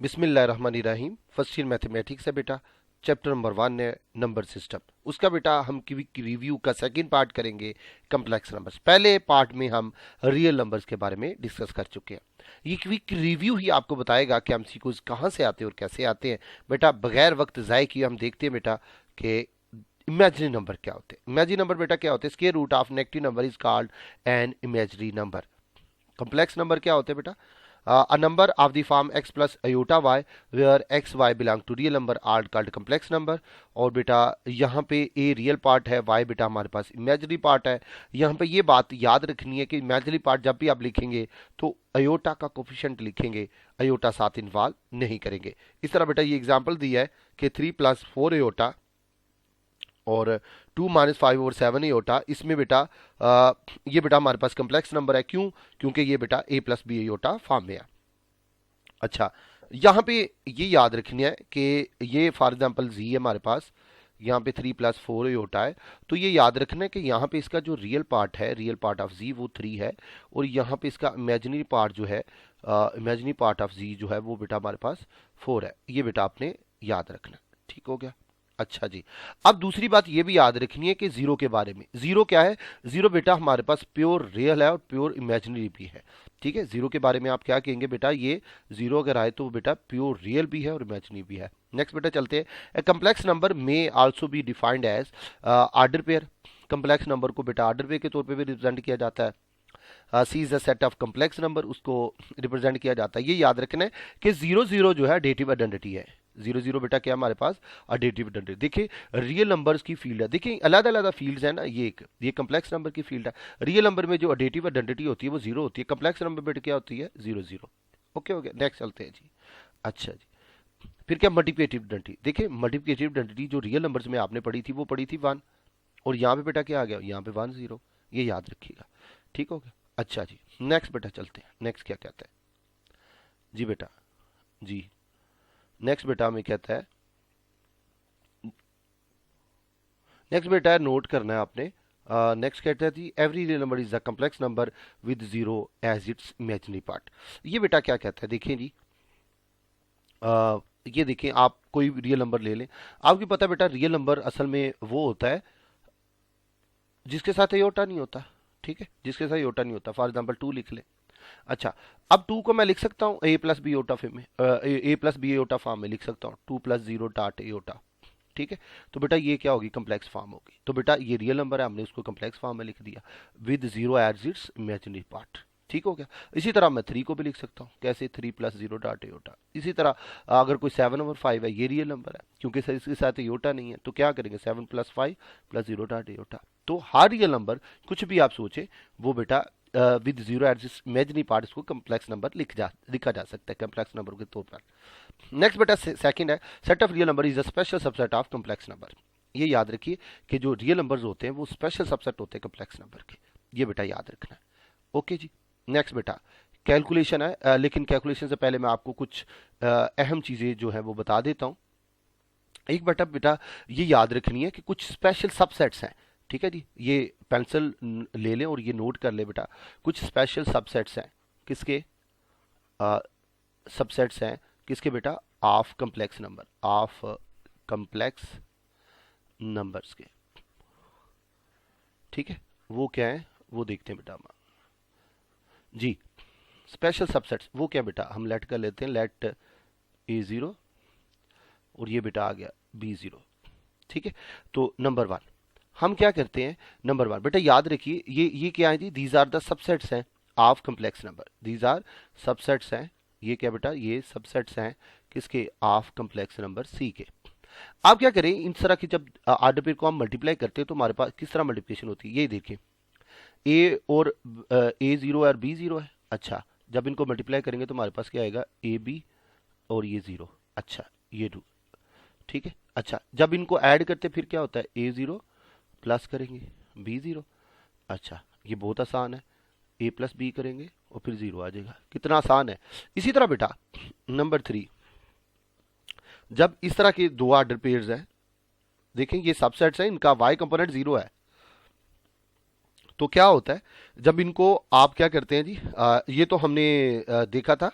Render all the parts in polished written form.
बिस्मिल्लाहिर्रहमानिर्रहीम। First year mathematics है बेटा। चैप्टर नंबर 1 है नंबर सिस्टम। उसका बेटा हम क्विक रिव्यू का सेकंड पार्ट करेंगे, कम्प्लेक्स नंबर्स। पहले पार्ट में हम रियल नंबर्स के बारे में डिस्कस कर चुके हैं। ये क्विक रिव्यू ही आपको बताएगा कि एमसीक्यूज कहाँ से आते हैं और कैसे आते हैं। बेटा बगैर वक्त ज़ाय किए हम देखते हैं बेटा कि इमेजिनरी नंबर क्या होते हैं। इमेजिनरी नंबर बेटा क्या होते हैं? Square root of negative number is called an imaginary number. Complex number क्या होते हैं बेटा? A number of the form x plus iota y where x y belong to real number are called complex number। और बेटा यहाँ पे a real part है, y बेटा हमारे पास इमेजिनरी पार्ट है। यहाँ पे ये बात याद रखनी है कि इमेजिनरी पार्ट जब भी आप लिखेंगे तो अयोटा का कोफिशिएंट लिखेंगे, अयोटा साथ इन्वॉल्व नहीं करेंगे। इस तरह बेटा ये एग्जांपल दिया है कि 3 + 4 अयोटा और 2 - 5/7 अयोटा। इसमें बेटा ये बेटा हमारे पास कम्प्लेक्स नंबर है। क्यों? क्योंकि ये बेटा a + b अयोटा फॉर्म में है। अच्छा, यहाँ पे ये याद रखनी है कि ये फॉर एग्जांपल z है हमारे पास, यहाँ पे 3 + 4 अयोटा है। तो ये याद रखना है कि यहाँ पे इसका जो रियल पार्ट है, रियल पार्ट ऑफ z वो 3 है, और यहाँ पे इसका इमेजिनरी पार्ट जो है, इमेजिनरी पार्ट ऑफ z जो है वो बेटा हमारे पास 4 है। ये बेटा आपने याद रखना। ठीक हो गया? अच्छा जी। अब दूसरी बात ये भी याद रखनी है कि जीरो के बारे में। जीरो क्या है? जीरो बेटा हमारे पास प्योर रियल है और प्योर इमेजिनरी भी है। ठीक है, जीरो के बारे में आप क्या कहेंगे बेटा? ये जीरो अगर आए तो बेटा प्योर रियल भी है और इमेजिनरी भी है। नेक्स्ट बेटा चलते हैं। A complex number may also be defined as order pair. Complex number को बेटा ऑर्डर पेयर के तौर पे भी रिप्रेजेंट किया जाता है। C is a set of complex number, उसको रिप्रेजेंट किया जाता है। ये याद रखना है कि 0 0 जो है डेटिव आइडेंटिटी है। 0 0 बेटा क्या हमारे पास? अडेटिव आइडेंटिटी। देखिए रियल नंबर्स की फील्ड है, देखिए अलग अलग फील्ड्स है ना। ये कम्प्लेक्स नंबर की फील्ड है। रियल नंबर में जो अडेटिव आइडेंटिटी होती है वो 0 होती है, कम्प्लेक्स नंबर बेटा क्या होती है? 0 0। ओके हो गया, नेक्स्ट चलते हैं जी। अच्छा जी, फिर क्या मल्टीप्लिकेटिव आइडेंटिटी। देखिए मल्टीप्लिकेटिव आइडेंटिटी जो रियल नंबर्स में आपने पढ़ी थी वो पढ़ी थी 1, और यहाँ पे बेटा क्या आ गया? यहाँ पे 1 0। ये याद रखिएगा। ठीक हो गया? अच्छा जी, नेक्स्ट बेटा चलते हैं। नेक्स्ट क्या कहता है जी बेटा? जी नेक्स्ट बेटा हमें कहता है, नेक्स्ट बेटा नोट करना है आपने। नेक्स्ट कहता है z every real number is a complex number with zero as its imaginary part. ये बेटा क्या कहता है? देखिए जी, ये देखिए आप कोई भी रियल नंबर ले लें। आपको पता है बेटा रियल नंबर असल में वो होता है जिसके साथ एयोटा नहीं होता। ठीक है, जिसके साथ एयोटा नहीं होता। फॉर एग्जाम्पल 2 लिख ले। अच्छा, अब 2 को मैं लिख सकता हूँ a + b एयोटा फॉर्म में, a + b एयोटा फॉर्म में लिख सकता हूँ, 2 + 0 डॉट एयोटा। ठीक है, तो बेटा ये क्या होगी? कम्प्लेक्स फॉर्म होगी। तो बेटा ये रियल नंबर है, हमने उसको कम्प्लेक्स फॉर्म में लिख दिया with zero as its imaginary part. ठीक हो गया? इसी तरह मैं 3 को भी लिख सकता हूँ। कैसे? 3 + 0 डॉट एयोटा। इसी तरह अगर कोई 7/5 है, ये रियल नंबर है क्योंकि इसके साथ एयोटा नहीं है, तो क्या करेंगे? 7 + 5 + 0 डॉट एयोटा। तो हर रियल नंबर कुछ भी आप सोचे वो बेटा with zero as its imaginary part, इसको कम्प्लेक्स नंबर लिखा जा सकता है कम्प्लेक्स नंबर के तौर पर। नेक्स्ट बेटा सेकंड है, set of real number is a special subset of complex number. ये याद रखिए कि जो रियल नंबर्स होते हैं वो स्पेशल सबसेट होते हैं कम्प्लेक्स नंबर के। ये बेटा याद रखना है। ओके जी, नेक्स्ट बेटा कैलकुलेशन है। लेकिन कैलकुलेशन से पहले मैं आपको कुछ अहम चीज़ें जो है वो बता देता हूँ। एक बेटा बेटा ये याद रखनी है कि कुछ स्पेशल सबसेट्स हैं। ठीक है जी, ये पेंसिल ले लें और ये नोट कर ले बेटा। कुछ स्पेशल सबसेट्स हैं किसके? सबसेट्स हैं किसके बेटा? Of complex number, of complex numbers के। ठीक है, वो क्या है वो देखते हैं बेटा हम जी। स्पेशल सबसेट्स वो क्या बेटा? हम लेट कर लेते हैं, लेट a0 और ये बेटा आ गया b0। ठीक है, तो नंबर 1 हम क्या करते हैं? नंबर 1 बेटा याद रखिए ये क्या है जी? दीज आर द सबसेट्स हैं of complex number. These are subsets हैं। ये क्या बेटा? ये सबसेट्स हैं किसके? ऑफ कम्प्लेक्स नंबर सी के। आप क्या करें? इन तरह की जब ऑर्डर पेयर को हम मल्टीप्लाई करते हैं तो हमारे पास किस तरह मल्टीप्लिकेशन होती है? ये देखिए, ए और a0 और b0 है। अच्छा, जब इनको मल्टीप्लाई करेंगे तो हमारे पास क्या आएगा? ab और ये 0। अच्छा, ये 2। ठीक है, अच्छा जब इनको ऐड करते फिर क्या होता है? a0 प्लस करेंगे b0। अच्छा, ये बहुत आसान है, a + b करेंगे और फिर 0 आ जाएगा। कितना आसान है। इसी तरह बेटा नंबर 3, जब इस तरह के दो ऑर्डर पेयर्स हैं, देखें ये सबसेट्स हैं, इनका y कंपोनेंट 0 है, तो क्या होता है जब इनको आप क्या करते हैं जी? ये तो हमने देखा था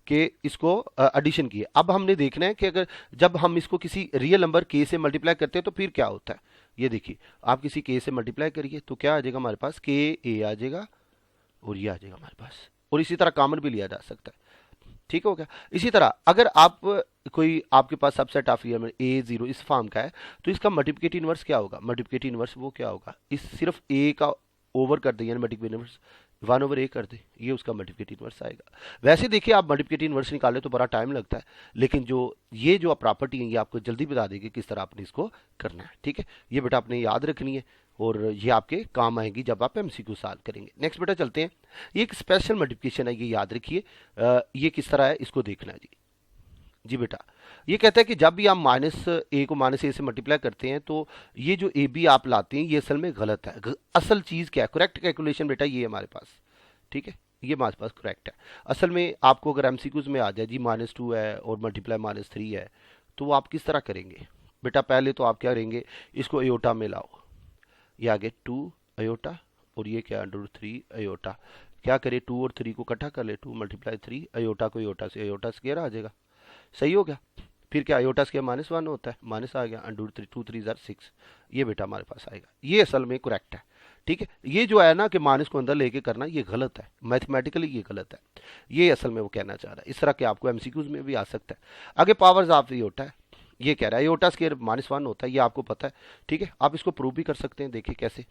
कि इसको एडिशन की है। अब हमने देखना है कि अगर जब हम इसको किसी रियल नंबर के से मल्टीप्लाई करते हैं तो फिर क्या होता है। ये देखिए, आप किसी के से मल्टीप्लाई करिए तो क्या आ जाएगा हमारे पास, के ए आ जाएगा और ये आ जाएगा हमारे पास, और इसी तरह कॉमन भी लिया जा सकता है। ठीक हो गया। इसी तरह अगर आप कोई आपके पास subset of real a zero इस फॉर्म का है तो इसका मल्टीप्लिकेटिव इनवर्स क्या होगा, मल्टीप्लिकेटिव इनवर्स वो क्या होगा, इस सिर्फ ए का ओवर कर दे यानी मल्टीप्लिकेटिव इनवर्स 1/a कर दे, ये उसका मल्टीप्लिकेटिव इनवर्स आएगा। वैसे देखिए आप मल्टीप्लिकेटिव इनवर्स निकाले तो बड़ा टाइम लगता है, लेकिन ये जो प्रॉपर्टी है ये आपको जल्दी बता देगी किस तरह आपने इसको करना है। ठीक है, ये बेटा आपने याद रखनी है और ये आपके काम आएगी जब आप एमसीक्यू सॉल्व करेंगे। नेक्स्ट बेटा चलते हैं, ये एक स्पेशल मल्टीप्लिकेशन है, ये याद रखिए। ये किस तरह है इसको देखना है जी। जी बेटा, ये कहता है कि जब भी आप माइनस ए को माइनस ए से मल्टीप्लाई करते हैं तो ये जो ए बी आप लाते हैं ये असल में गलत है। असल चीज़ क्या है, करेक्ट कैलकुलेशन बेटा ये हमारे पास, ठीक है, ये हमारे पास करेक्ट है। असल में आपको अगर एमसीक्यूज में आ जाए जी -2 है और मल्टीप्लाई -3 है तो वो आप किस तरह करेंगे बेटा, पहले तो आप क्या करेंगे, इसको अयोटा में लाओ, ये आगे 2 अयोटा और ये क्या √3 अयोटा, क्या करे 2 और 3 को इकट्ठा कर ले, 2 × 3 अयोटा को अयोटा से अयोटा स्क्वायर आ जाएगा। सही हो गया। फिर क्या अयोटा स्क्वायर -1 होता है, माइनस आ गया, √3 2 3 6, ये बेटा हमारे पास आएगा। ये असल में करेक्ट है। ठीक है, ये जो है ना कि माइनस को अंदर लेके करना ये गलत है, मैथमेटिकली ये गलत है। ये असल में वो कहना चाह रहा है। इस तरह के आपको एमसीक्यूज में भी आ सकता है। आगे पावर्स ऑफ अयोटा है, ये कह रहा है अयोटा स्क्वायर -1 होता है, ये आपको पता है। ठीक है, आप इसको प्रूव भी कर सकते हैं। देखिए कैसे,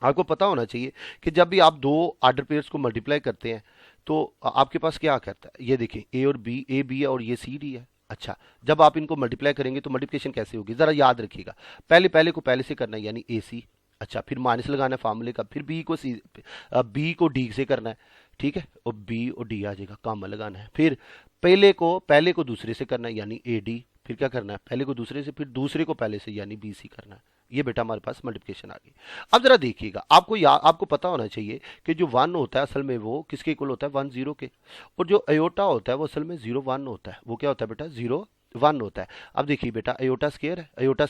आपको पता होना चाहिए कि जब भी आप दो ऑर्डर पेयर्स को मल्टीप्लाई करते हैं तो आपके पास क्या करता है, ये देखिए ए और बी, ए बी है और ये सी डी है। अच्छा, जब आप इनको मल्टीप्लाई करेंगे तो मल्टीप्लिकेशन कैसे होगी, जरा याद रखिएगा। पहले पहले को पहले से करना है यानी ए सी, अच्छा फिर माइनस लगाना है फार्मूले का, फिर बी को डी से करना है। ठीक है, और बी और डी आ जाएगा, कॉमन लगाना है। फिर पहले को दूसरे से करना है यानी ए डी, फिर क्या करना है, पहले को दूसरे से, फिर दूसरे को पहले से यानी बी सी करना है। ये बेटा हमारे पास मल्टीप्लिकेशन आ गई। अब जरा देखिएगा, आपको पता होना चाहिए कि जो 1 होता है असल में वो किसके इक्वल होता है, 1 0 के, और जो अयोटा होता है वो असल में 0 1 होता है। वो क्या होता है बेटा, 0 1 होता है। अब देखिए बेटा अयोटा स्क्वायर है, अयोटा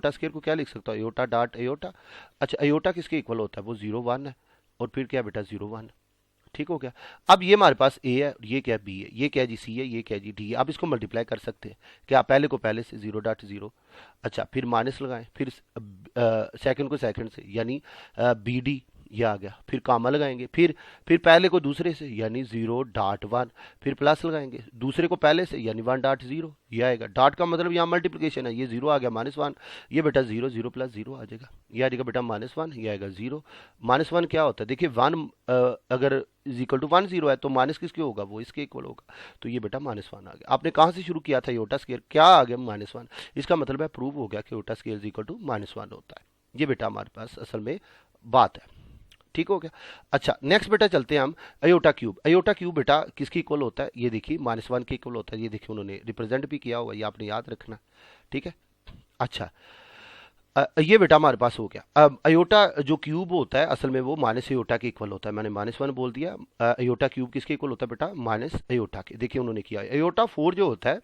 स्क्वायर को क्या लिख सकता हूँ, अयोटा डॉट अयोटा। अच्छा, अयोटा किसके इक्वल होता है, वो 0 1 है, और फिर क्या बेटा 0 1। ठीक हो गया। अब ये हमारे पास ए है, ये क्या बी है, ये क्या जी सी है, ये क्या जी डी है। आप इसको मल्टीप्लाई कर सकते हैं क्या, पहले को पहले से 0.0, अच्छा फिर माइनस लगाएं, फिर सेकंड को सेकंड से यानी बी डी, ये आ गया, फिर कामा लगाएंगे, फिर पहले को दूसरे से यानी 0.1, फिर प्लस लगाएंगे दूसरे को पहले से यानी 1.0, ये आएगा। डॉट का मतलब यहाँ मल्टीप्लिकेशन है, ये 0 आ गया -1, ये बेटा 0 0 + 0 आ जाएगा, ये आ जाएगा बेटा -1, ये आएगा 0। -1 क्या होता है, देखिए 1 अगर = 1 0 है तो माइनस किसके होगा, वो इसके इक्वल होगा, तो ये बेटा -1 आ गया। आपने कहाँ से शुरू किया था, योटा स्क्वायर, क्या आ गया -1, इसका मतलब है प्रूव हो गया कि योटा स्क्वायर = -1 होता है। ये बेटा हमारे पास असल में बात है। ठीक हो गया। अच्छा नेक्स्ट बेटा चलते हैं हम, अयोटा क्यूब। अयोटा क्यूब बेटा किसकी इक्वल होता है, ये देखिए -1 के इक्वल होता है। ये देखिए उन्होंने रिप्रेजेंट भी किया हुआ, ये आपने याद रखना। ठीक है, अच्छा ये बेटा हमारे पास हो गया। अब अयोटा जो क्यूब होता है असल में वो माइनस अयोटा के इक्वल होता है, मैंने -1 बोल दिया। अयोटा क्यूब किसके इक्वल होता है बेटा, माइनस अयोटा के। देखिए उन्होंने किया अयोटा 4 जो होता है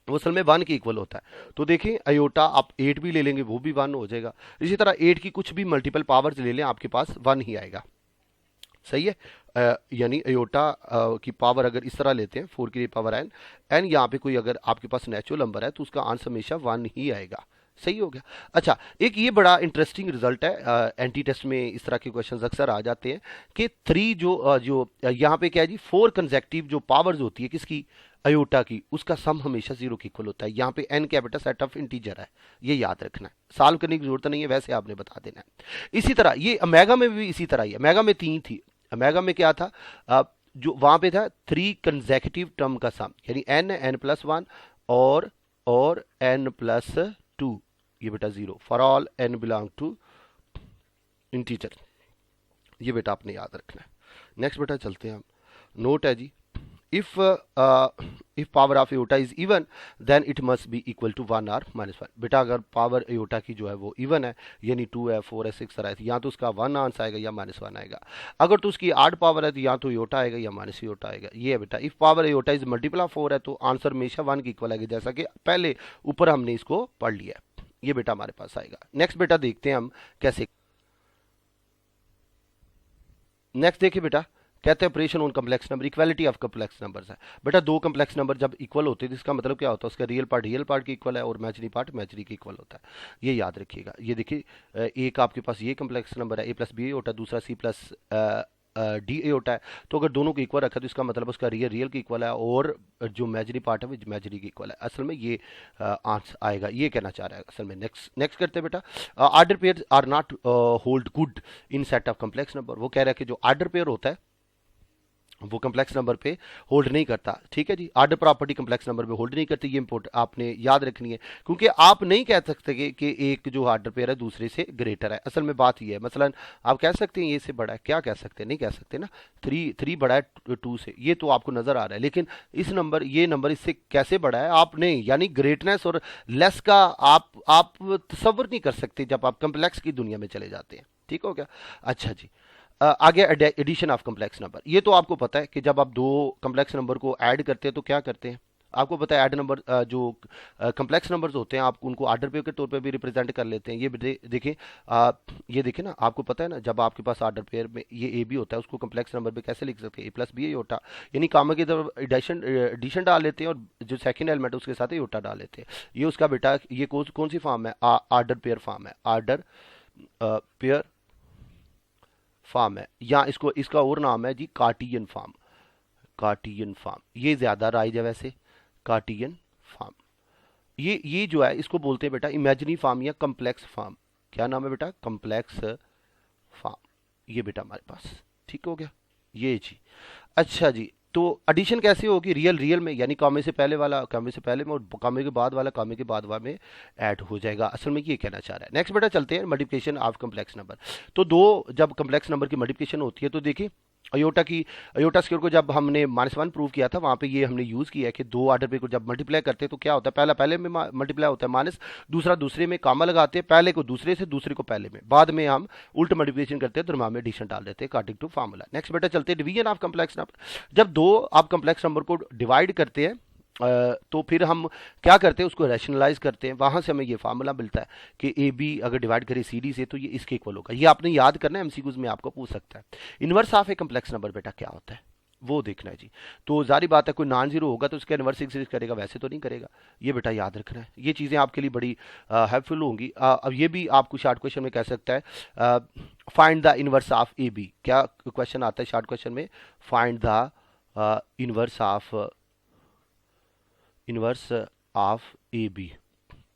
वो असल में 1 के इक्वल होता है। तो देखिए अयोटा आप 8 भी ले लेंगे वो भी 1 हो जाएगा। इसी तरह 8 की कुछ भी मल्टीपल पावर्स ले लें आपके पास 1 ही आएगा। सही है, यानी अयोटा की पावर अगर इस तरह लेते हैं 4 की पावर n, एन यहाँ पे कोई अगर आपके पास नेचुरल नंबर है तो उसका आंसर हमेशा 1 ही आएगा। सही हो गया। अच्छा एक ये बड़ा इंटरेस्टिंग रिजल्ट है, एंटी टेस्ट में इस तरह के क्वेश्चंस अक्सर आ जाते हैं कि 3 जो यहाँ पे क्या है जी 4 कंसेक्टिव जो पावर्स होती है किसकी, अयोटा की, उसका सम हमेशा 0 के इक्वल होता है। यहाँ पे n क्या बेटा, सेट ऑफ इंटीजर है, ये याद रखना है, सॉल्व करने की जरूरत नहीं है, वैसे आपने बता देना है। इसी तरह ये अमेगा में भी इसी तरह ही, अमेगा में 3 थी, अमेगा में क्या था, जो वहां पे था 3 कंसेक्यूटिव टर्म का सम, यानी n+1 और n+2, ये बेटा 0 for all n belong to integer, ये बेटा आपने याद रखना है। नेक्स्ट बेटा चलते हैं हम, नोट है जी, if power of iota is even then it must be equal to 1 और -1। बेटा अगर पावर अयोटा की जो है वो इवन है यानी 2 है 4 है 6 है, या तो उसका 1 आंसर आएगा या -1 आएगा। अगर तो उसकी 8 पावर है तो या तो अयोटा आएगा या माइनस अयोटा आएगा। ये है बेटा, if power aorta is multiple of 4 है तो आंसर हमेशा 1 की इक्वल आएगा, जैसा कि पहले ऊपर हमने इसको पढ़ लिया है। ये बेटा हमारे पास आएगा। नेक्स्ट बेटा देखते हैं हम कैसे। नेक्स्ट देखिए बेटा कहते हैं operation on complex number, equality of complex numbers है। बेटा दो कम्प्लेक्स नंबर जब इक्वल होते हैं तो इसका मतलब क्या होता है, उसका रियल पार्ट के इक्वल है और इमेजिनरी पार्ट इमेजिनरी के इक्वल होता है। ये याद रखिएगा। ये देखिए, एक आपके पास ये कम्प्लेक्स नंबर है, ए प्लस बी होता है, दूसरा सी प्लस डी ए होता है। तो अगर दोनों को इक्वल रखा तो इसका मतलब उसका रियल के इक्वल है और जो इमेजिनरी पार्ट है वो इमेजिनरी के इक्वल है। असल में ये आंसर आएगा, ये कहना चाह रहा है असल में। नेक्स्ट करते हैं बेटा, order pair are not hold good in set of complex number. वो कह रहा है कि जो आर्डर पेयर होता है वो कम्प्लेक्स नंबर पे होल्ड नहीं करता। ठीक है जी, आर्डर प्रॉपर्टी कम्प्लेक्स नंबर पे होल्ड नहीं करती। ये इंपोर्ट आपने याद रखनी है, क्योंकि आप नहीं कह सकते कि एक जो आर्डर पेयर है दूसरे से ग्रेटर है। असल में बात ये है, मसलन आप कह सकते हैं ये से बड़ा है, क्या कह सकते हैं, नहीं कह सकते ना। थ्री बड़ा है टू से, ये तो आपको नजर आ रहा है, लेकिन ये नंबर इससे कैसे बड़ा है आप नहीं, यानी ग्रेटनेस और लेस का आप तसव्वुर नहीं कर सकते जब आप कम्प्लेक्स की दुनिया में चले जाते हैं। ठीक हो गया। अच्छा जी, आगे एडिशन ऑफ कम्प्लेक्स नंबर। ये तो आपको पता है कि जब आप दो कम्प्लेक्स नंबर को ऐड करते हैं तो क्या करते हैं, आपको पता है। ऐड नंबर जो कम्प्लेक्स नंबर्स होते हैं आप उनको आर्डर पेयर के तौर पे भी रिप्रेजेंट कर लेते हैं। देखें, ये देखें ना, आपको पता है ना, जब आपके पास आर्डर पेयर में ये ए बी होता है उसको कम्प्लेक्स नंबर पे कैसे लिख सकते हैं, ए प्लस बी होता, यानी कामा की तरफ एडिशन डाल लेते हैं और जो सेकेंड एलिमेंट है उसके साथ योटा डाल लेते हैं। ये उसका बेटा, ये कौन सी फॉर्म है, आर्डर पेयर फॉर्म है, आर्डर पेयर फॉर्म है, या इसका और नाम है जी कार्टियन फॉर्म। कार्टियन फॉर्म ये ज्यादा राइज है वैसे, कार्टियन फॉर्म। ये जो है इसको बोलते हैं बेटा इमेजिनरी फॉर्म या कम्प्लेक्स फॉर्म। क्या नाम है बेटा, कम्प्लेक्स फॉर्म। ये बेटा हमारे पास ठीक हो गया ये जी। अच्छा जी, तो एडिशन कैसे होगी, रियल में, यानी कामे से पहले वाला कामे से पहले में और कामे के बाद वाला कामे के बाद वाले में ऐड हो जाएगा। असल में ये कहना चाह रहा है। नेक्स्ट बेटा चलते हैं मल्टीप्लिकेशन ऑफ कम्प्लेक्स नंबर। तो दो जब कम्प्लेक्स नंबर की मल्टीप्लिकेशन होती है तो देखिए, अयोटा स्क्वायर को जब हमने -1 प्रूव किया था वहां पे ये हमने यूज किया है कि दो आर्डर पे को जब मल्टीप्लाई करते हैं तो क्या होता है, पहले में मल्टीप्लाई होता है माइनस, दूसरा दूसरे में, कामा लगाते हैं, पहले को दूसरे से, दूसरे को पहले में, बाद में हम उल्ट मल्टीप्लिकेशन करते हैं तो में एडिशन डाल देते हैं अकॉर्डिंग टू फार्मूला। नेक्स्ट बेटा चलते हैं डिवीजन ऑफ कम्प्लेक्स नंबर। जब दो आप कम्प्लेक्स नंबर को डिवाइड करते हैं तो फिर हम क्या करते हैं, उसको रैशनलाइज करते हैं, वहां से हमें ये फार्मूला मिलता है कि ए बी अगर डिवाइड करें सी डी से तो ये इसके इक्वल होगा। ये आपने याद करना है, एमसीक्यूज में आपको पूछ सकता है। Inverse of a complex number बेटा क्या होता है वो देखना है जी। तो जारी बात है, कोई नॉन जीरो होगा तो उसका इनवर्स एग्जिस्ट करेगा, वैसे तो नहीं करेगा। ये बेटा याद रखना है, ये चीज़ें आपके लिए बड़ी हेल्पफुल होंगी। अब ये भी आपको शॉर्ट क्वेश्चन में कह सकता है, find the inverse of a b. क्या क्वेश्चन आता है शॉर्ट क्वेश्चन में, find the inverse of a b,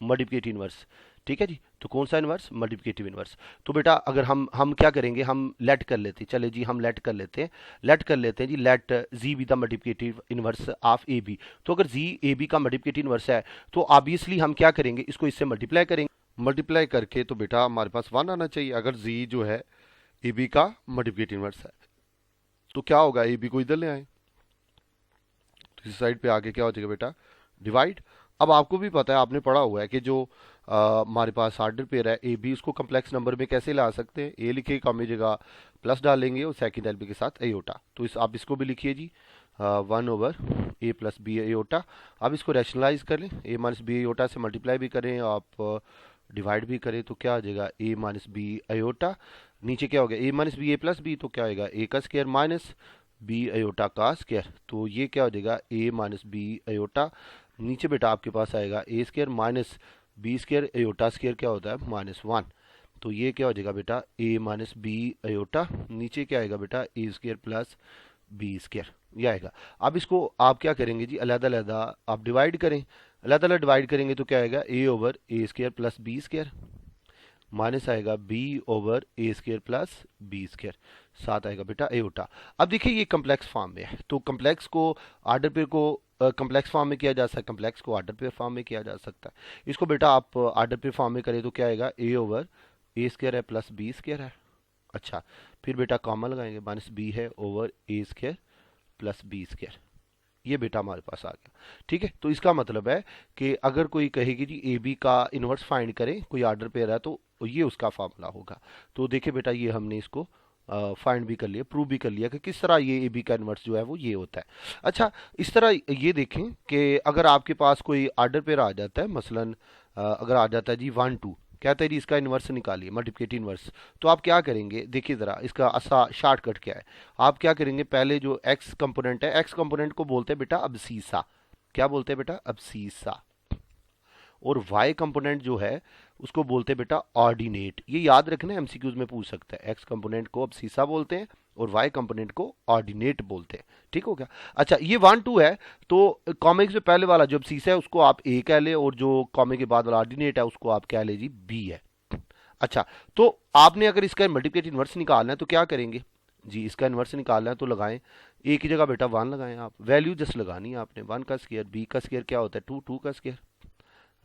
multiplicative inverse. ठीक है जी, तो कौन सा इनवर्स, मल्टीप्लिकेटिव इनवर्स। तो बेटा अगर हम क्या करेंगे, हम लेट कर लेते हैं, चले जी हम लेट कर लेते हैं z, let z be the multiplicative inverse of a b. तो अगर जी ए बी का मल्टीप्लिकेटिव इनवर्स है तो ऑब्वियसली हम क्या करेंगे, इसको इससे मल्टीप्लाई करेंगे, मल्टीप्लाई करके तो बेटा हमारे पास 1 आना चाहिए। अगर जी जो है ए बी का मल्टीप्लिकेटिव इनवर्स है तो क्या होगा, ए बी को इधर ले आए तो इस साइड पे आगे क्या हो जाएगा बेटा, डिवाइड। अब आपको भी पता है, आपने पढ़ा हुआ है कि जो हमारे पास आर्डर पेयर है ए बी, उसको कम्प्लेक्स नंबर में कैसे ला सकते हैं, ए लिखे कामी जगह प्लस डालेंगे और सेकंड एलबी के साथ एयोटा। तो आप इसको भी लिखिए जी, 1/a + b एयोटा। अब इसको रैशनलाइज कर लें, a - b एयोटा से मल्टीप्लाई भी करें, आप डिवाइड भी करें तो क्या आ जाएगा, a - b एयोटा। नीचे क्या हो गया, a - b a + b, तो क्या आएगा, a का स्क्वायर माइनस b एयोटा का स्क्वायर। तो ये क्या हो जाएगा, a - b एयोटा। नीचे बेटा आपके पास आएगा a square minus b square iota square क्या होता है, -1। तो ये क्या हो जाएगा बेटा, a - b एयोटा। नीचे क्या आएगा बेटा, a square plus b square, ये आएगा। अब इसको आप क्या करेंगे जी, अलग-अलग आप डिवाइड करें, अलग-अलग डिवाइड करेंगे तो क्या आएगा, a/a square plus b square minus आएगा b/a square plus b square, साथ आएगा बेटा एयोटा। अब देखिए ये कम्प्लेक्स फॉर्म में है, तो कम्प्लेक्स को आर्डर पेयर को कम्प्लेक्स फॉर्म में किया जा सकता है, कम्प्लेक्स को आर्डर पेयर फॉर्म में किया जा सकता है। इसको बेटा आप आर्डर पेयर फॉर्म में करें तो क्या आएगा, a/a स्क्वायर है प्लस बी स्क्वायर है। अच्छा, फिर बेटा कॉमन लगाएंगे, -b है over a square plus b square. ये बेटा हमारे पास आ गया। ठीक है, तो इसका मतलब है कि अगर कोई कहेगी जी ए बी का इनवर्स फाइंड करें, कोई आर्डर पेयर है तो ये उसका फार्मूला होगा। तो देखिए बेटा ये हमने इसको फाइंड भी कर लिया, प्रूव भी कर लिया कि किस तरह ये ए बी का इनवर्स जो है वो ये होता है। अच्छा, इस तरह ये देखें कि अगर आपके पास कोई आर्डर पेयर आ जाता है, मसलन अगर आ जाता है जी 1 2, कहते हैं जी इसका इन्वर्स निकालिए, मल्टीप्लिकेटिव इन्वर्स। तो आप क्या करेंगे, देखिए ज़रा इसका आसा शॉर्टकट क्या है। आप क्या करेंगे, पहले जो एक्स कंपोनेंट है, एक्स कंपोनेंट को बोलते हैं बेटा अबसीसा। क्या बोलते हैं बेटा, अबसीसा। और वाई कंपोनेंट जो है उसको बोलते हैं बेटा ऑर्डिनेट। ये याद रखना, एमसीक्यूज में पूछ सकता है। एक्स कंपोनेंट को अबसीसा बोलते हैं और वाई कंपोनेंट को ऑर्डिनेट बोलते हैं। ठीक हो गया। अच्छा, ये 1 2 है, तो कॉमे से पहले वाला जो अबसीसा है उसको आप ए कह ले, और जो कॉमे के बाद वाला ऑर्डिनेट है उसको आप कह ले जी बी है। अच्छा, तो आपने अगर इसका मल्टीप्लिकेटिव इन्वर्स निकालना है तो क्या करेंगे जी, इसका इन्वर्स निकालना है तो लगाएं, एक ही जगह बेटा 1 लगाएं आप, वैल्यू जस्ट लगानी है आपने। 1 का स्क्वायर, बी का स्क्वायर क्या होता है 2, 2 का स्क्वायर।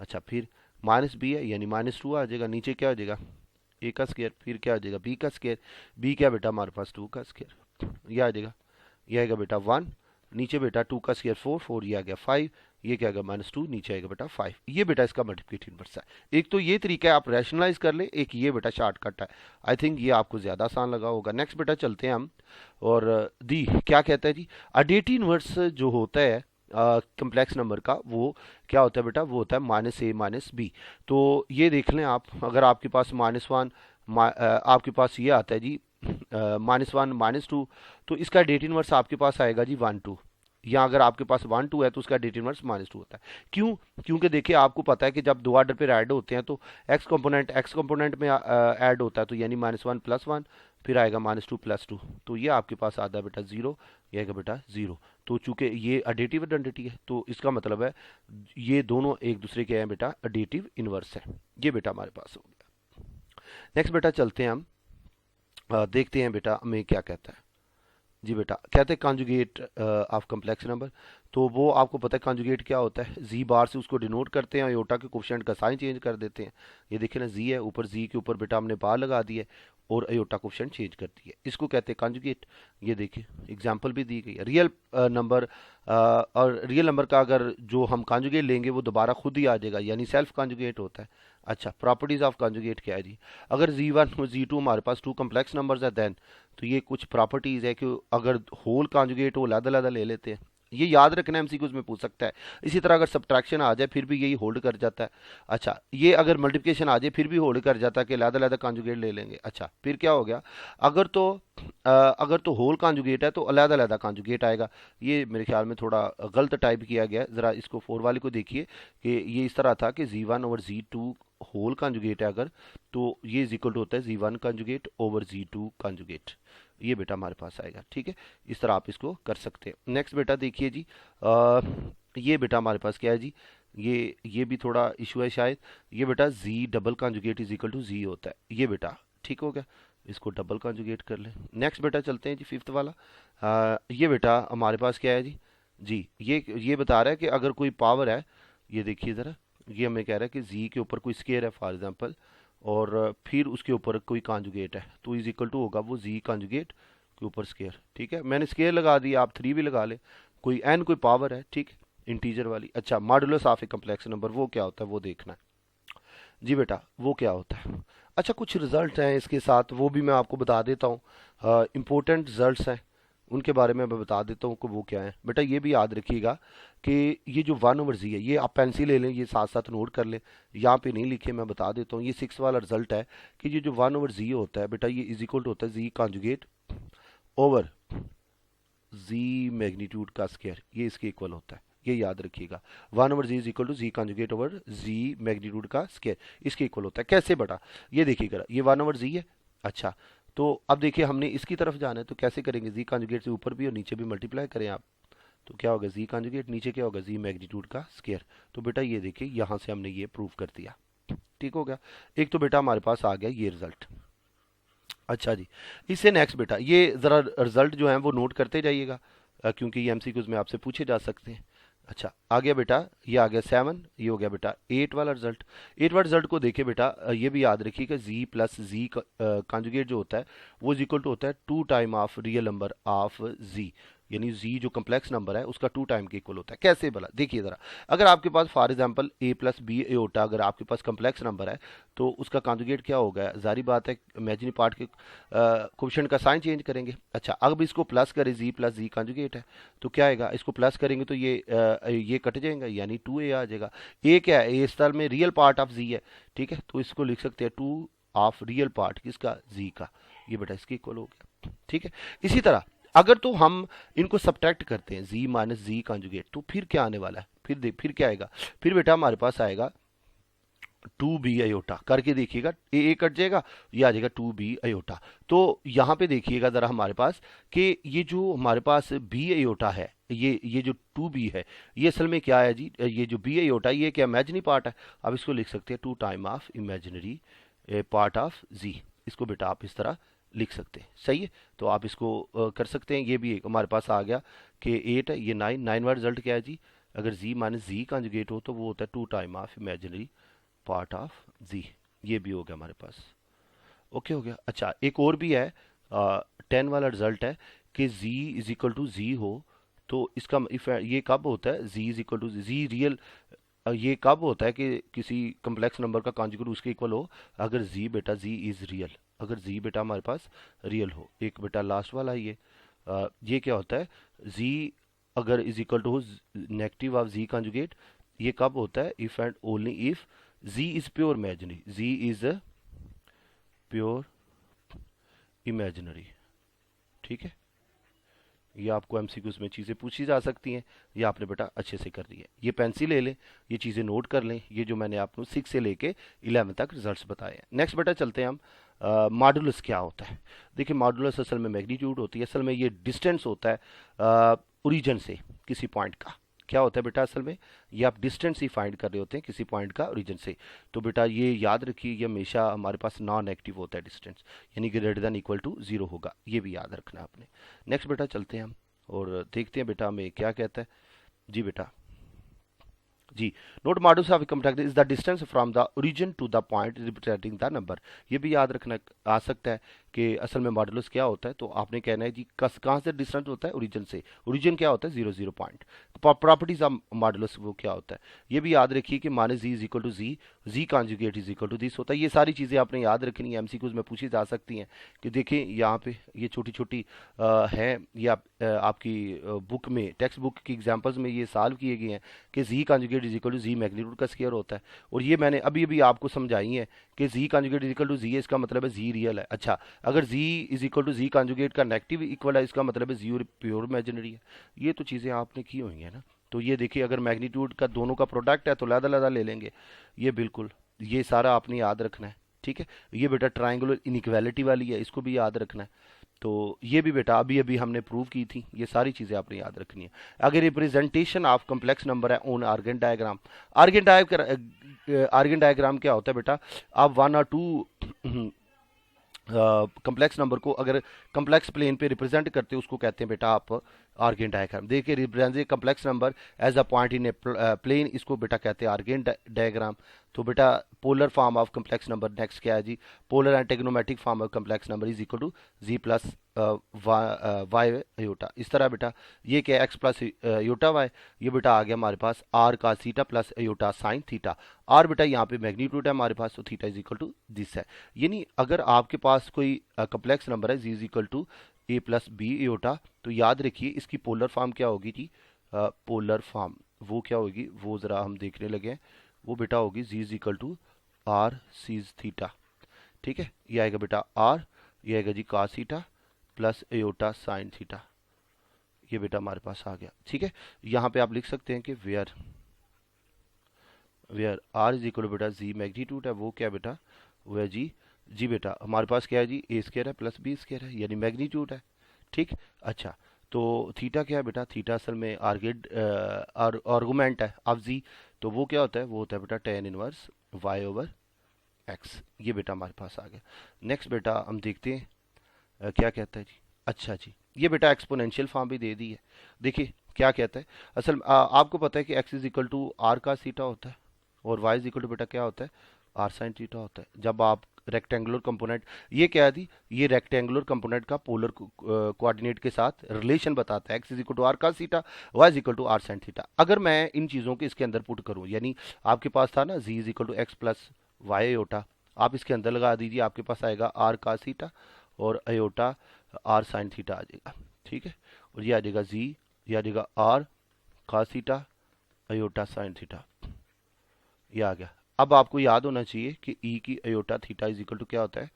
अच्छा, फिर माइनस बी है यानी -2 आ जाएगा, नीचे क्या हो जाएगा ए का स्क्वायर, फिर क्या हो जाएगा बी का स्क्वायर, बी क्या बेटा हमारे पास 2 का स्क्वायर, ये आ जाएगा, ये आएगा बेटा 1, नीचे बेटा 2 का स्क्वायर 4, 4 ये आ गया 5, ये क्या आएगा -2, नीचे आएगा बेटा 5। ये बेटा इसका मल्टीप्लिकेटिव इन्वर्स है। एक तो ये तरीका है, आप रैशनलाइज कर ले, एक ये बेटा शॉर्टकट है। आई थिंक ये आपको ज़्यादा आसान लगा होगा। नेक्स्ट बेटा चलते हैं हम, और दी क्या कहता है जी, अडेटिव इन्वर्स जो होता है कम्प्लेक्स नंबर का, वो क्या होता है बेटा, वो होता है -a-b। तो ये देख लें आप, अगर आपके पास -1 आपके पास ये आता है जी -1 -2, तो इसका डेट इनवर्स आपके पास आएगा जी 1 2। या अगर आपके पास 1 2 है तो उसका डेट इनवर्स -2 होता है। क्यों? क्योंकि देखिए आपको पता है कि जब दो आर्डर पे ऐड होते हैं तो एक्स कंपोनेंट में ऐड होता है, तो यानी -1 + 1, फिर आएगा -2 + 2, तो ये आपके पास आता है बेटा 0, ये आएगा बेटा 0। तो चूंकि ये अडेटिव आइडेंटिटी है तो इसका मतलब है ये दोनों एक दूसरे के हैं बेटा अडेटिव इनवर्स है। ये बेटा हमारे पास हो गया। नेक्स्ट बेटा चलते हैं हम, देखते हैं बेटा हमें क्या कहता है जी। बेटा कहते हैं कॉन्जुगेट ऑफ कम्प्लेक्स नंबर। तो वो आपको पता है कॉन्जुगेट क्या होता है, जी बार से उसको डिनोट करते हैं, आयोटा के कोफिशिएंट का साइन चेंज कर देते हैं। ये देखिए ना, जी है ऊपर, जी के ऊपर बेटा हमने बार लगा दी है और आयोटा कोफिशिएंट चेंज कर दी है, इसको कहते हैं कॉन्जुगेट। ये देखिए एग्जांपल भी दी गई है। रियल नंबर और रियल नंबर का अगर जो हम कॉन्जुगेट लेंगे वो दोबारा खुद ही आ जाएगा, यानी सेल्फ कॉन्जुगेट होता है। अच्छा, प्रॉपर्टीज ऑफ कॉन्जुगेट क्या है जी, अगर जी1 और जी2 हमारे पास 2 कम्प्लेक्स नंबर्स है देन, तो ये कुछ प्रॉपर्टीज है कि अगर होल कॉन्जुगेट हो अलग-अलग ले लेते हैं। ये याद रखना, एमसीक्यूज में पूछ सकता है। इसी तरह अगर सब्ट्रैक्शन आ जाए फिर भी यही होल्ड कर जाता है। अच्छा, ये अगर मल्टीप्लिकेशन आ जाए फिर भी होल्ड कर जाता है कि अलग-अलग कॉन्जुगेट ले लेंगे। अच्छा, फिर क्या हो गया, अगर तो होल कॉन्जुगेट है तो अलग-अलग कॉन्जुगेट आएगा। ये मेरे ख्याल में थोड़ा गलत टाइप किया गया है, ज़रा इसको 4 वाले को देखिए कि ये इस तरह था कि जी1 ओवर जी2 होल कॉन्जुगेट है अगर, तो ये इज इक्वल टू होता है जी1 कॉन्जुगेट ओवर जी2 कॉन्जुगेट। ये बेटा हमारे पास आएगा। ठीक है, इस तरह आप इसको कर सकते हैं। नेक्स्ट बेटा देखिए जी, ये बेटा हमारे पास क्या है जी, ये भी थोड़ा इशू है शायद। ये बेटा z double conjugate is equal to z होता है। ये बेटा ठीक हो गया, इसको डबल कॉन्जुगेट कर लें। नेक्स्ट बेटा चलते हैं जी, फिफ्थ वाला। ये बेटा हमारे पास क्या है जी, ये बता रहा है कि अगर कोई पावर है, ये देखिए ज़रा, ये हमें कह रहा है कि जी के ऊपर कोई स्केयर है फॉर एग्जांपल, और फिर उसके ऊपर कोई कॉन्जुगेट है, तो इज इक्वल टू होगा वो जी कॉन्जुगेट के ऊपर स्केयर। ठीक है, मैंने स्केयर लगा दिया, आप 3 भी लगा ले, कोई एन कोई पावर है, ठीक, इंटीजर वाली। अच्छा, modulus of a complex number वो क्या होता है वो देखना है जी बेटा, वो क्या होता है। अच्छा, कुछ रिजल्ट हैं इसके साथ, वो भी मैं आपको बता देता हूँ, इम्पोर्टेंट रिजल्ट्स हैं, उनके बारे में मैं बता देता हूँ कि वो क्या है। बेटा ये भी याद रखिएगा कि ये जो 1/z है, ये आप पेंसिल ले लें, ये साथ साथ नोट कर लें, यहाँ पे नहीं लिखे, मैं बता देता हूँ। ये 6 वाला रिजल्ट है कि ये जो 1/z होता है बेटा, ये इज इक्वल टू होता है z conjugate over z magnitude का स्क्वायर, ये इसके इक्वल होता है। ये याद रखिएगा, 1/z is equal to z conjugate over z magnitude का स्क्वायर, इसके इक्वल होता है। कैसे बेटा, ये देखिएगा, ये 1/z है। अच्छा, तो अब देखिए हमने इसकी तरफ जाना है, तो कैसे करेंगे, जी कॉन्जुगेट से ऊपर भी और नीचे भी मल्टीप्लाई करें आप, तो क्या होगा जी कॉन्जुगेट, नीचे क्या होगा जी मैग्नीट्यूड का स्क्वायर। तो बेटा ये देखिए यहाँ से हमने ये प्रूव कर दिया। ठीक हो गया, एक तो बेटा हमारे पास आ गया ये रिजल्ट। अच्छा जी, इससे नेक्स्ट बेटा ये ज़रा रिजल्ट जो है वो नोट करते जाइएगा, क्योंकि ये एमसीक्यूज में आपसे पूछे जा सकते हैं। अच्छा, आ गया बेटा, ये आ गया 7, ये हो गया बेटा 8 वाला रिजल्ट। 8 वाला रिजल्ट को देखिए बेटा, ये भी याद रखिए कि जी प्लस जी कॉन्जुगेट जो होता है वो इज इक्वल टू होता है 2 time of real number of z. यानी जी जो कम्प्लेक्स नंबर है उसका 2 टाइम के इक्वल होता है। कैसे भला, देखिए ज़रा, अगर आपके पास for example a plus b iota अगर आपके पास कम्प्लेक्स नंबर है तो उसका कॉन्जुगेट क्या होगा, जारी बात है इमेजिनरी पार्ट के कोएफिशिएंट का साइन चेंज करेंगे। अच्छा, अब इसको प्लस करें, जी प्लस जी कॉन्जुगेट है तो क्या आएगा, इसको प्लस करेंगे तो ये कट जाएगा यानी 2a आ जाएगा। a क्या है, a इस तरह में रियल पार्ट ऑफ जी है, ठीक है, तो इसको लिख सकते हैं 2 ऑफ रियल पार्ट किसका, जी का, ये बेटा इसके इक्वल हो गया। ठीक है, इसी तरह अगर तो हम इनको सब्ट्रैक्ट करते हैं जी माइनस जी कॉन्जुगेट तो फिर क्या आने वाला है, फिर क्या आएगा, फिर बेटा हमारे पास आएगा 2b अयोटा, करके देखिएगा ए कट जाएगा, ये आ जाएगा 2b अयोटा। तो यहाँ पे देखिएगा जरा हमारे पास कि ये जो हमारे पास b अयोटा है, ये जो 2b है ये असल में क्या है जी, ये जो b अयोटा ये क्या इमेजिनरी पार्ट है। अब इसको लिख सकते हैं 2 time of imaginary part of z, इसको बेटा आप इस तरह लिख सकते हैं, सही है। तो आप इसको कर सकते हैं, ये भी एक हमारे पास आ गया कि 8 है, ये 9 वाला रिजल्ट क्या है जी, अगर जी माइनस जी कॉन्जुगेट हो तो वो होता है 2 time of imaginary part of z, ये भी हो गया हमारे पास, ओके हो गया। अच्छा, एक और भी है 10 वाला रिजल्ट है कि z is equal to z हो तो इसका इफ ये कब होता है, z is equal to z real, ये कब होता है कि किसी कम्प्लेक्स नंबर का कॉन्जुगेट उसके इक्वल हो, अगर z बेटा z इज रियल, अगर z बेटा हमारे पास रियल हो। एक बेटा लास्ट वाला है ये क्या होता है, z अगर इज इक्वल टू हो नेगेटिव ऑफ z कॉन्जुगेट, ये कब होता है, if and only if z is pure imaginary, z is pure imaginary. ठीक है, ये आपको एमसीक्यूज में चीज़ें पूछी जा सकती हैं, ये आपने बेटा अच्छे से कर दी है। ये पेंसिल ले लें, ये चीज़ें नोट कर लें, ये जो मैंने आपको 6 से लेके 11 तक रिजल्ट्स बताए हैं। नेक्स्ट बेटा चलते हैं हम, मॉडुलस क्या होता है। देखिए मॉडुलस असल में मैग्नीट्यूड होती है, असल में ये डिस्टेंस होता है ओरिजिन से किसी पॉइंट का। क्या होता है बेटा, असल में ये आप डिस्टेंस ही फाइंड कर रहे होते हैं किसी पॉइंट का ओरिजिन से। तो बेटा ये याद रखिए, ये हमेशा हमारे पास नॉन नेगेटिव होता है डिस्टेंस, यानी ग्रेटर देन इक्वल टू 0 होगा, ये भी याद रखना है आपने। नेक्स्ट बेटा चलते हैं हम और देखते हैं बेटा हमें क्या कहता है जी बेटा। Z, note modulus of complex is the distance from the origin to the point representing the number. ये भी याद रखना आ सकता है कि असल में मॉडुलस क्या होता है, तो आपने कहना है जी कहाँ से डिस्टेंस होता है, ओरिजिन से। ओरिजिन क्या होता है, 0 पॉइंट। प्रॉपर्टीज ऑफ मॉडुलस वो क्या होता है, ये भी याद रखिए कि minus z is equal to z conjugate is equal to this होता है। ये सारी चीज़ें आपने याद रखनी है, एमसीक्यूज में पूछी जा सकती हैं कि देखिए यहाँ पे ये छोटी छोटी हैं, ये आपकी बुक में टेक्स्ट बुक की एग्जाम्पल्स में ये सॉल्व किए गए हैं कि z conjugate is equal to z magnitude का स्क्वायर होता है। और ये मैंने अभी अभी आपको समझाई है कि z conjugate is equal to z है, इसका मतलब है जी रियल है। अच्छा, अगर z is equal to z conjugate का नेगेटिव इक्वल है, इसका मतलब है जी प्योर इमेजिनरी है। ये तो चीज़ें आपने की हुई हैं ना। तो ये देखिए अगर मैग्नीट्यूड का दोनों का प्रोडक्ट है तो लहदा ले लेंगे, ये बिल्कुल ये सारा आपने याद रखना है। ठीक है, ये बेटा ट्राइंगुलर इनइक्वालिटी वाली है, इसको भी याद रखना है। तो ये भी बेटा अभी अभी हमने प्रूव की थी, ये सारी चीज़ें आपने याद रखनी है। अगर रिप्रेजेंटेशन ऑफ कम्प्लेक्स नंबर है on Argand diagram, Argand diagram क्या होता है बेटा, आप 1 और 2 कम्प्लेक्स नंबर को अगर कम्प्लेक्स प्लेन पे रिप्रेजेंट करते हो उसको कहते हैं बेटा आप आर्गन डायग्राम। देखिए represent complex number as a point in a plane, इसको बेटा कहते हैं आर्गन डायग्राम। तो बेटा polar form of complex number next क्या है जी, polar and trigonometric form of complex number is equal to z plus y iota. इस तरह बेटा ये क्या है, एक्स प्लस योटा वाई, ये बेटा आ गया हमारे पास आर का theta plus iota sine theta. R बेटा यहाँ पे मैग्नीट्यूड है हमारे पास, तो theta is equal to this है। यानी अगर आपके पास कोई कम्प्लेक्स नंबर है z is equal to a plus b iota, तो याद रखिए इसकी पोलर फॉर्म क्या होगी जी, पोलर फॉर्म वो क्या होगी वो ज़रा हम देखने लगे हैं, वो बेटा होगी z is equal to r cis theta. ठीक है, ये आएगा बेटा आर, ये आएगा z cos theta plus iota sine theta, ये बेटा हमारे पास आ गया। ठीक है, यहाँ पे आप लिख सकते हैं कि वेयर आर इज इक्वल बेटा जी मैग्नीट्यूड है, वो क्या बेटा वो है जी बेटा हमारे पास क्या है जी ए स्क्वायर है प्लस बी स्क्वायर है, यानी मैग्नीट्यूड है। ठीक, अच्छा तो थीटा क्या है बेटा, थीटा असल में आर्गुमेंट है ऑफ जी, तो वो क्या होता है, वो होता है बेटा tan inverse y over x. ये बेटा हमारे पास आ गया। नेक्स्ट बेटा हम देखते हैं क्या कहता है जी। अच्छा जी, ये बेटा एक्सपोनेंशियल फॉर्म भी दे दी है। देखिए क्या कहता है, असल में आपको पता है कि x is equal to are का सीटा होता है और वाई इज इक्वल टू बेटा क्या होता है आर साइन थीटा होता है। जब आप रेक्टेंगुलर कंपोनेंट। ये क्या है जी, ये रेक्टेंगुलर कंपोनेंट का पोलर कोऑर्डिनेट के साथ रिलेशन बताता है, x is equal to r cos theta, y is equal to r sin theta. अगर मैं इन चीज़ों के इसके अंदर पुट करूं, यानी आपके पास था ना z is equal to x plus y iota, आप इसके अंदर लगा दीजिए, आपके पास आएगा आर cos थीटा और अयोटा आर sin थीटा आ जाएगा, ठीक है। और ये आ जाएगा z, ये आ जाएगा r cos theta iota sin theta, ये आ गया। अब आपको याद होना चाहिए कि ई की iota theta is equal to क्या होता है,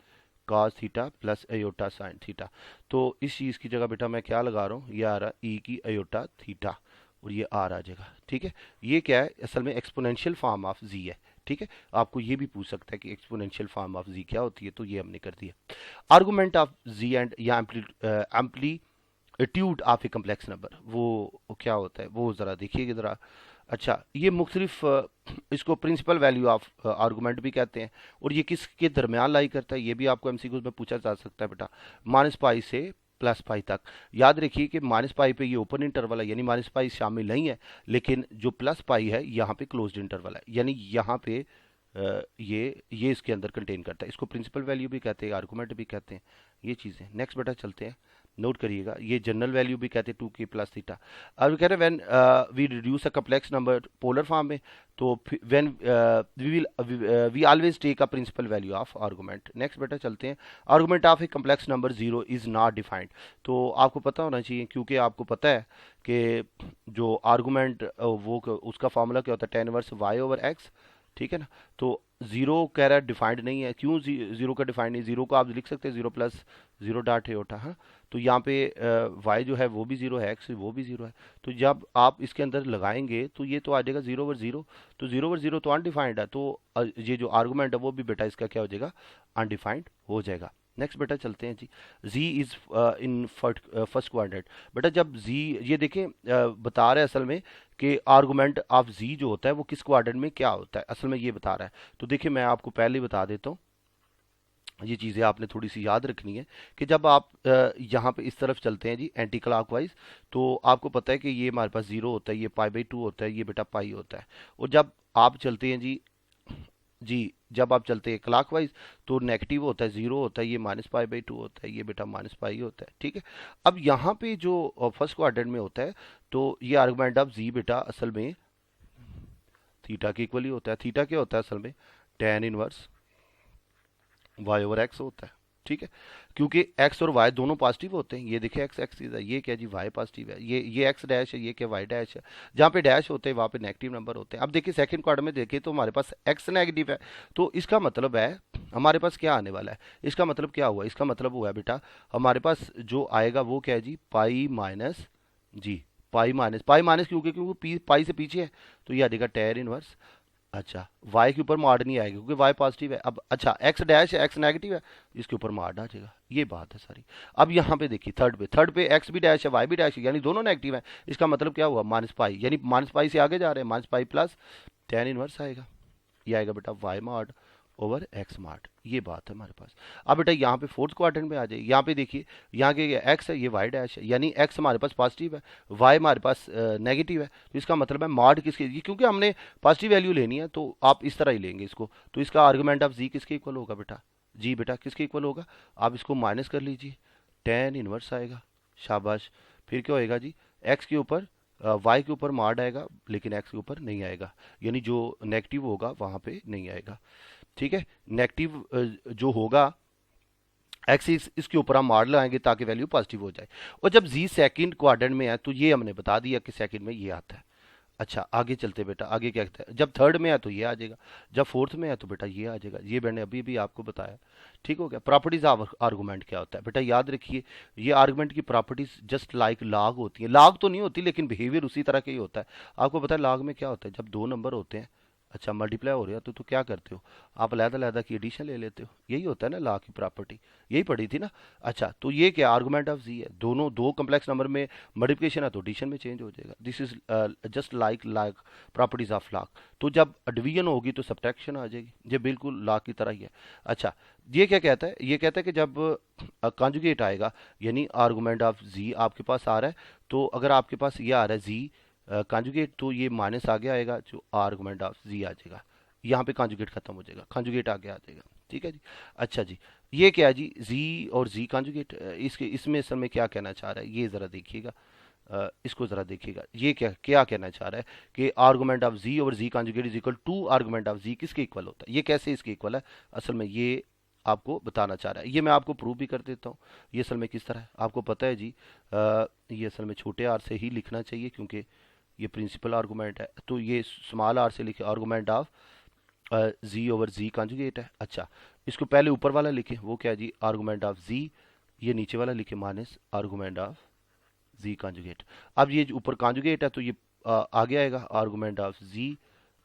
cos theta plus iota sin theta. तो इस चीज़ की जगह बेटा मैं क्या लगा रहा हूँ, ये आ रहा ई की अयोटा थीटा और ये आर आ जाएगा, ठीक है। ये क्या है, असल में एक्सपोनेंशियल फॉर्म ऑफ जी है, ठीक है। आपको ये भी पूछ सकता है कि एक्सपोनेंशियल फॉर्म ऑफ जी क्या होती है, तो ये हमने कर दिया। आर्गूमेंट ऑफ जी एंड या amplitude of a complex number, वो क्या होता है वो ज़रा देखिएगा ज़रा। अच्छा, ये मुख्तलिफ इसको प्रिंसिपल वैल्यू ऑफ आर्गूमेंट भी कहते हैं, और ये किसके दरमियान लाई करता है, ये भी आपको एमसीक्यूज में पूछा जा सकता है बेटा। माइनस पाई से प्लस पाई तक, याद रखिए कि माइनस पाई पे ये ओपन इंटरवल है, यानी माइनस पाई शामिल नहीं है, लेकिन जो प्लस पाई है यहाँ पे क्लोज्ड इंटरवल है, यानी यहाँ पे ये इसके अंदर कंटेन करता है। इसको प्रिंसिपल वैल्यू भी कहते हैं, आर्गूमेंट भी कहते हैं, ये चीज़ें। नेक्स्ट बेटा चलते हैं, नोट करिएगा, ये जनरल वैल्यू भी कहते हैं 2k प्लस थीटा। अब कह रहे हैं when we reduce a complex number polar form में, तो when we always take a principal value of argument. Next बेटा चलते हैं, argument of a complex number zero is not defined. तो आपको पता होना चाहिए, क्योंकि आपको पता है कि जो आर्गूमेंट वो उसका फॉर्मूला क्या होता है, tan inverse y over x, ठीक है ना। तो जीरो कह रहा है डिफाइंड नहीं है, क्यों जीरो का डिफाइंड नहीं, जीरो को आप लिख सकते हैं जीरो प्लस जीरो डॉट एटा, हाँ। तो यहाँ पे y जो है वो भी जीरो है, x वो भी जीरो है, तो जब आप इसके अंदर लगाएंगे तो ये तो आ जाएगा जीरो ओवर जीरो, तो जीरो ओवर जीरो तो अनडिफाइंड है, तो ये जो आर्गूमेंट है वो भी बेटा इसका क्या हो जाएगा, अनडिफाइंड हो जाएगा। नेक्स्ट बेटा चलते हैं जी, z is in first quadrant. बेटा जब z, ये देखें बता रहा है असल में कि आर्गूमेंट ऑफ z जो होता है वो किस क्वाड्रेंट में क्या होता है, असल में ये बता रहा है। तो देखिए मैं आपको पहले ही बता देता हूँ, ये चीज़ें आपने थोड़ी सी याद रखनी है कि जब आप यहाँ पे इस तरफ चलते हैं जी एंटी क्लॉकवाइज, तो आपको पता है कि ये हमारे पास जीरो होता है, ये पाई बाई टू होता है, ये बेटा पाई होता है। और जब आप चलते हैं जी जब आप चलते हैं क्लॉकवाइज तो नेगेटिव होता है, जीरो होता है, ये माइनस पाई बाई टू होता है, ये बेटा माइनस पाई होता है, ठीक है। अब यहाँ पे जो फर्स्ट क्वाड्रेंट में होता है, तो ये आर्गुमेंट ऑफ जी बेटा असल में थीटा के इक्वली होता है। थीटा क्या होता है असल में, tan inverse y over x होता है, ठीक है। क्योंकि x और y दोनों पॉजिटिव होते हैं, ये देखिए x एक्सिस है, ये क्या जी y पॉजिटिव है, ये x डैश है, ये क्या y डैश है। जहाँ पे डैश होते हैं वहाँ पे नेगेटिव नंबर होते हैं। अब देखिए सेकंड क्वाड्रेंट में देखिए तो हमारे पास x नेगेटिव है, तो इसका मतलब है हमारे पास क्या आने वाला है, इसका मतलब क्या हुआ, इसका मतलब हुआ है बेटा हमारे पास जो आएगा वो क्या है जी, पाई माइनस जी, पाई माइनस क्योंकि पाई से पीछे है, तो ये आ जाएगा tan इनवर्स। अच्छा, y के ऊपर मार्ड नहीं आएगा क्योंकि y पॉजिटिव है। अब अच्छा x डैश है, x नेगेटिव है, इसके ऊपर मार्ड आ जाएगा, ये बात है सारी। अब यहाँ पे देखिए थर्ड पे x भी डैश है y भी डैश है, यानी दोनों नेगेटिव है। इसका मतलब क्या हुआ, माइनस पाई, यानी माइनस पाई से आगे जा रहे हैं, minus pi plus tan inverse आएगा, ये आएगा बेटा y मार्ड ओवर x मार्ट, ये बात है हमारे पास। अब बेटा यहाँ पे फोर्थ क्वाड्रेंट में आ जाए, यहाँ पे देखिए यहाँ के x है, ये y डैश है, यानी x हमारे पास पॉजिटिव है, y हमारे पास नेगेटिव है, तो इसका मतलब है मॉड किसके, क्योंकि हमने पॉजिटिव वैल्यू लेनी है तो आप इस तरह ही लेंगे इसको। तो इसका आर्गुमेंट ऑफ z किसके इक्वल होगा बेटा, जी बेटा किसके इक्वल होगा, आप इसको माइनस कर लीजिए, tan इनवर्स आएगा, शाबाश। फिर क्या होएगा जी, x के ऊपर y के ऊपर मॉड आएगा, लेकिन x के ऊपर नहीं आएगा, यानी जो नेगेटिव होगा वहाँ पे नहीं आएगा, ठीक है। नेगेटिव जो होगा एक्सिस, इसके ऊपर हम मार लगाएंगे ताकि वैल्यू पॉजिटिव हो जाए। और जब जी सेकंड क्वाड्रेंट में है तो ये हमने बता दिया कि सेकंड में ये आता है। अच्छा आगे चलते बेटा, आगे क्या कहता है, जब थर्ड में है तो ये आ जाएगा, जब फोर्थ में है तो बेटा ये आ जाएगा, ये मैंने अभी भी आपको बताया, ठीक हो गया। प्रॉपर्टीज ऑफ आर्गूमेंट क्या होता है बेटा, याद रखिए ये आर्गूमेंट की प्रॉपर्टीज जस्ट लाइक लॉग होती है, लॉग तो नहीं होती लेकिन बिहेवियर उसी तरह का ही होता है। आपको पता है लॉग में क्या होता है, जब दो नंबर होते हैं, अच्छा मल्टीप्लाई हो रहा है तो क्या करते हो आप, अलग-अलग की एडिशन ले लेते हो, यही होता है ना लॉ की प्रॉपर्टी, यही पढ़ी थी ना। अच्छा तो ये क्या आर्गुमेंट ऑफ जी है, दोनों दो कम्प्लेक्स नंबर में मल्टीप्लिकेशन है तो एडिशन में चेंज हो जाएगा, this is just like properties of log. तो जब डिवीजन होगी तो सब्ट्रैक्शन आ जाएगी, ये बिल्कुल लॉ की तरह ही है। अच्छा ये क्या कहता है, ये कहता है कि जब कॉन्जुगेट आएगा, यानी आर्गुमेंट ऑफ जी आपके पास आ रहा है, तो अगर आपके पास ये आ रहा है जी कॉन्जुगेट, तो ये माइनस आगे आएगा, जो आर्गुमेंट ऑफ जी आ जाएगा, यहाँ पे कॉन्जुगेट खत्म हो जाएगा, कॉन्जुगेट आगे आ जाएगा, ठीक है जी। अच्छा जी, ये क्या है जी, जी और जी कॉन्जुगेट, इसके इसमें असल में क्या कहना चाह रहा है ये ज़रा देखिएगा। इसको ज़रा देखिएगा, ये क्या क्या कहना चाह रहा है कि argument of z over z conjugate is equal to argument of z किसके इक्वल होता है, ये कैसे इसके इक्वल है, असल में ये आपको बताना चाह रहा है। ये मैं आपको प्रूव भी कर देता हूँ। ये असल में किस तरह है आपको पता है जी, ये असल में छोटे आर से ही लिखना चाहिए क्योंकि ये प्रिंसिपल आर्गूमेंट है, तो ये स्मॉल आर से लिखे argument of z over z conjugate है। अच्छा, इसको पहले ऊपर वाला लिखे, वो क्या है जी, आर्गूमेंट ऑफ जी, ये नीचे वाला लिखे minus argument of z conjugate. अब ये जो ऊपर कॉन्जुगेट है तो ये आगे आएगा आर्गूमेंट ऑफ जी।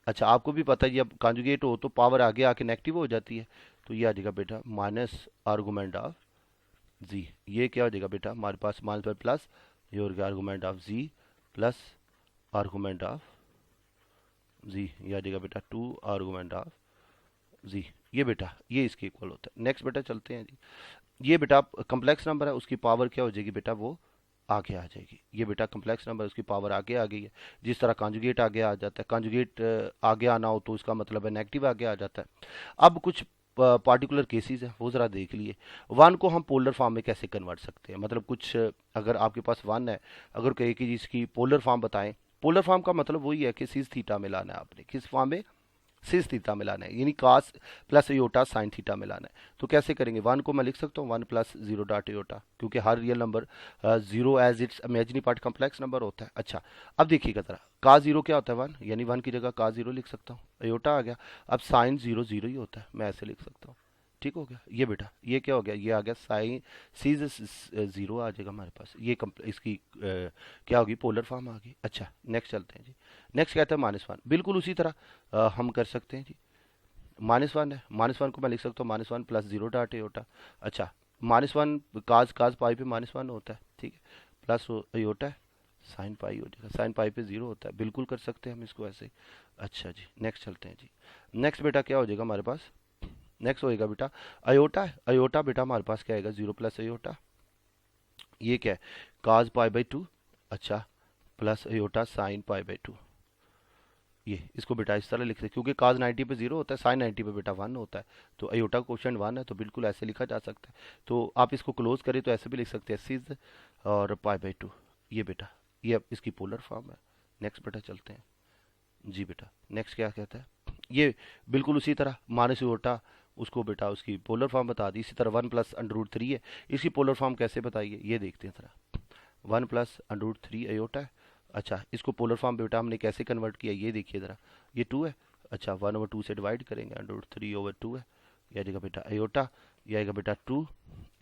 अच्छा, आपको भी पता है जी, अब कॉन्जुगेट हो तो पावर आगे आके नेगेटिव हो जाती है, तो ये आ जाएगा बेटा माइनस आर्गूमेंट ऑफ जी। ये क्या हो जाएगा बेटा हमारे पास माइनस पर प्लस, ये हो गया argument of z plus argument of z, ये आ जाएगा बेटा टू आर्गूमेंट ऑफ जी। ये बेटा ये इसके इक्वल होता है। नेक्स्ट बेटा चलते हैं जी, ये बेटा कम्प्लेक्स नंबर है, उसकी पावर क्या हो जाएगी बेटा, वो आगे आ जाएगी। ये बेटा कम्प्लेक्स नंबर, उसकी पावर आगे आ गई है। जिस तरह कॉन्जुगेट आगे आ जाता है, कॉन्जुगेट आगे आना हो तो उसका मतलब है नेगेटिव आगे आ जाता है। अब कुछ पार्टिकुलर केसेस हैं वो ज़रा देख लिए। वन को हम पोलर फॉर्म में कैसे कन्वर्ट सकते हैं, मतलब कुछ अगर आपके पास वन है, अगर कहे कि जिसकी पोलर फॉर्म बताएं, पोलर फॉर्म का मतलब वही है कि सिस थीटा में लाना है आपने, किस फॉर्म में, सिस थीटा मिलाना है, यानी कास प्लस एयोटा साइन थीटा मिलाना है। तो कैसे करेंगे, वन को मैं लिख सकता हूँ one plus zero dot iota, क्योंकि हर real number zero as its imaginary part complex number होता है। अच्छा, अब देखिएगा जरा, का जीरो क्या होता है वन, यानी वन की जगह का जीरो लिख सकता हूँ, एयोटा आ गया। अब साइन जीरो जीरो ही होता है, मैं ऐसे लिख सकता हूँ। ठीक हो गया ये बेटा, ये क्या हो गया, ये आ गया साइन सीज जीरो आ जाएगा हमारे पास, ये इसकी क्या होगी, पोलर फॉर्म आ गई। अच्छा, नेक्स्ट चलते हैं जी। नेक्स्ट कहता है माइनस वन, बिल्कुल उसी तरह हम कर सकते हैं जी। माइनस वन है, माइनस वन को मैं लिख सकता हूँ minus one plus zero dot aorta. अच्छा, माइनस वन काज काज पाई पे माइनस वन होता है, ठीक है, प्लस एयोटा साइन पाई हो जाएगा, साइन पाई पे जीरो होता है, बिल्कुल कर सकते हैं हम इसको ऐसे। अच्छा जी, नेक्स्ट चलते हैं जी। नेक्स्ट बेटा क्या हो जाएगा हमारे पास, नेक्स्ट होएगा बेटा अयोटा है, अयोटा बेटा हमारे पास क्या आएगा, जीरो प्लस अयोटा, ये क्या है, काज पाई बाई टू। अच्छा, plus iota sine pi by two. ये इसको बेटा इस तरह लिख सकते, क्योंकि काज 90 पे जीरो होता है, साइन 90 पे बेटा वन होता है, तो अयोटा कोशेंट वन है, तो बिल्कुल ऐसे लिखा जा सकता है। तो आप इसको क्लोज करें तो ऐसे भी लिख सकते हैं, सिज और पाई बाई टू। ये बेटा ये अब इसकी पोलर फॉर्म है। नेक्स्ट बेटा चलते हैं जी। बेटा नेक्स्ट क्या कहता है, ये बिल्कुल उसी तरह माइनस अयोटा, उसको बेटा उसकी पोलर फॉर्म बता दी। इसी तरह one plus under root three है, इसकी पोलर फॉर्म कैसे बताइए, ये देखते हैं जरा। One plus under root three iota है। अच्छा, इसको पोलर फॉर्म बेटा हमने कैसे कन्वर्ट किया, ये देखिए ज़रा, ये टू है। अच्छा, वन ओवर टू से डिवाइड करेंगे, under root three over two है, ये आएगा बेटा अयोटा, ये आएगा बेटा टू।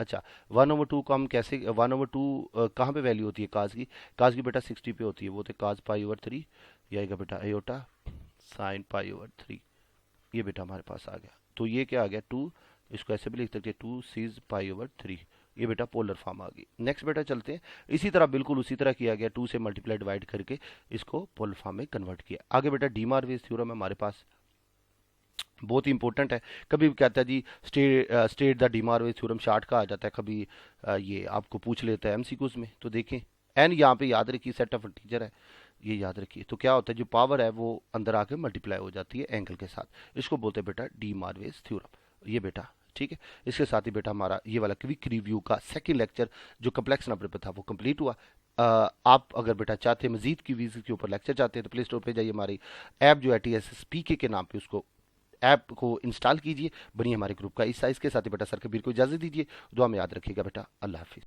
अच्छा, वन ओवर टू को हम कैसे, वन ओवर टू कहाँ पे वैल्यू होती है काज की, काज की बेटा 60 पे होती है, वो तो काज पाई ओवर थ्री, ये आएगा बेटा aorta sine pi over three. ये बेटा हमारे पास आ गया, तो ये क्या आ गया टू, इसको ऐसे भी लिख सकते हैं two cis pi over three. ये बेटा पोलर फॉर्म आ गई। नेक्स्ट बेटा चलते हैं, इसी तरह बिल्कुल उसी तरह किया गया, टू से मल्टीप्लाई डिवाइड करके इसको पोलर फॉर्म में कन्वर्ट किया। आगे बेटा डी मार्विस थ्योरम है हमारे पास, बहुत ही इंपॉर्टेंट है। कभी भी कहता है जी state the de Moivre's theorem, short का आ जाता है, कभी ये आपको पूछ लेता है एमसीक्यूज में। तो देखें एन यहाँ पे याद रखिए, सेट ऑफ इंटीजर है, ये याद रखिए। तो क्या होता है, जो पावर है वो अंदर आके मल्टीप्लाई हो जाती है एंगल के साथ, इसको बोलते हैं बेटा डी मार्विस थ्योरम। ये बेटा ठीक है, इसके साथ ही बेटा हमारा ये वाला क्विक रिव्यू का सेकंड लेक्चर जो कम्प्लेक्स नंबर पे था वो कंप्लीट हुआ। आप अगर बेटा चाहते हैं मजीद की वीज के ऊपर लेक्चर चाहते हैं तो प्ले स्टोर पे जाइए, हमारी ऐप जो है TSSPK के नाम पे, उसको ऐप को इंस्टॉल कीजिए, बनिए हमारे ग्रुप का इस साइज के साथ ही। बेटा सर कबीर को इजाजत दीजिए, दुआ में याद रखिएगा बेटा, अल्लाह हाफिज़।